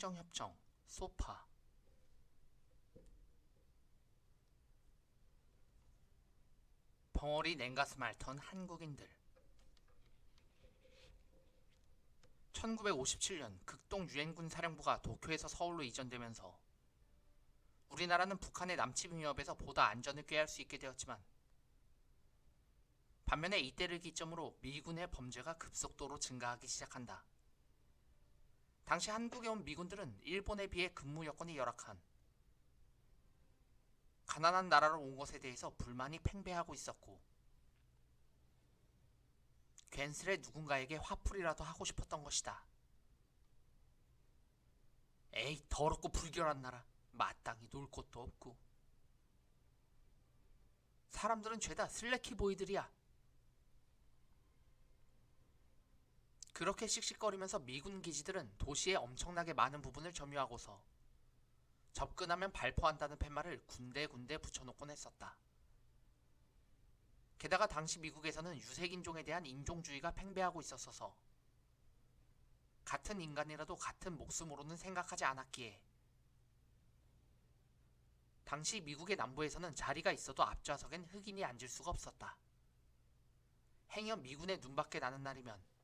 평정협정, 소파. 벙어리 냉가슴 앓던 한국인들. 1957년 극동 유엔군 사령부가 도쿄에서 서울로 이전되면서 우리나라는 북한의 남침 위협에서 보다 안전을 꾀할 수 있게 되었지만, 반면에 이때를 기점으로 미군의 범죄가 급속도로 증가하기 시작한다. 당시 한국에 온 미군들은 일본에 비해 근무 여건이 열악한 가난한 나라로 온 것에 대해서 불만이 팽배하고 있었고, 괜스레 누군가에게 화풀이라도 하고 싶었던 것이다. 에이, 더럽고 불결한 나라, 마땅히 놀 곳도 없고, 사람들은 죄다 슬래키 보이들이야. 그렇게 씩씩거리면서 미군 기지들은 도시의 엄청나게 많은 부분을 점유하고서 접근하면 발포한다는 팻말을 군데군데 붙여놓곤 했었다. 게다가 당시 미국에서는 유색인종에 대한 인종주의가 팽배하고 있었어서 같은 인간이라도 같은 목숨으로는 생각하지 않았기에 당시 미국의 남부에서는 자리가 있어도 앞좌석엔 흑인이 앉을 수가 없었다. 행여 미군의 눈밖에 나는 날이면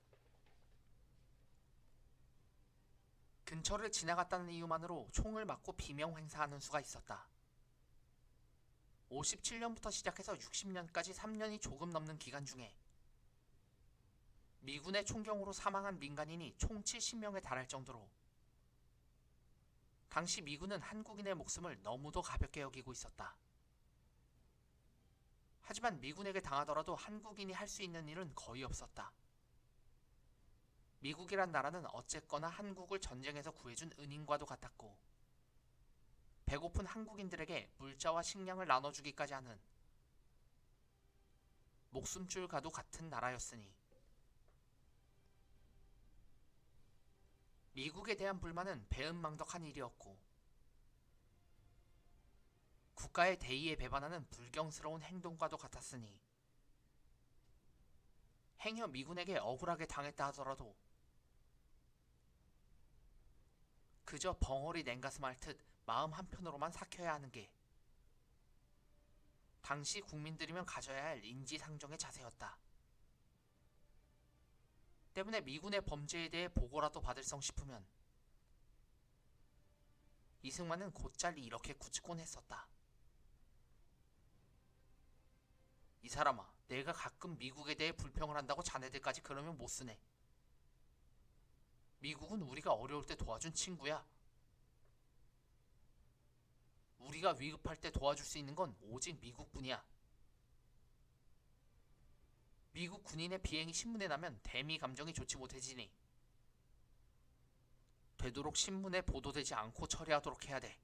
근처를 지나갔다는 이유만으로 총을 맞고 비명 행사하는 수가 있었다. 57년부터 시작해서 60년까지 3년이 조금 넘는 기간 중에 미군의 총경으로 사망한 민간인이 총 70명에 달할 정도로 당시 미군은 한국인의 목숨을 너무도 가볍게 여기고 있었다. 하지만 미군에게 당하더라도 한국인이 할 수 있는 일은 거의 없었다. 미국이란 나라는 어쨌거나 한국을 전쟁에서 구해준 은인과도 같았고, 배고픈 한국인들에게 물자와 식량을 나눠주기까지 하는 목숨줄과도 같은 나라였으니 미국에 대한 불만은 배은망덕한 일이었고, 국가의 대의에 배반하는 불경스러운 행동과도 같았으니 행여 미군에게 억울하게 당했다 하더라도 그저 벙어리 냉가슴 앓듯 마음 한편으로만 삭혀야 하는 게 당시 국민들이면 가져야 할 인지상정의 자세였다. 때문에 미군의 범죄에 대해 보고라도 받을 성 싶으면 이승만은 곧잘 이렇게 굳곤 했었다. 이 사람아, 내가 가끔 미국에 대해 불평을 한다고 자네들까지 그러면 못 쓰네. 미국은 우리가 어려울 때 도와준 친구야. 우리가 위급할 때 도와줄 수 있는 건 오직 미국뿐이야. 미국 군인의 비행이 신문에 나면 대미 감정이 좋지 못해지니 되도록 신문에 보도되지 않고 처리하도록 해야 돼.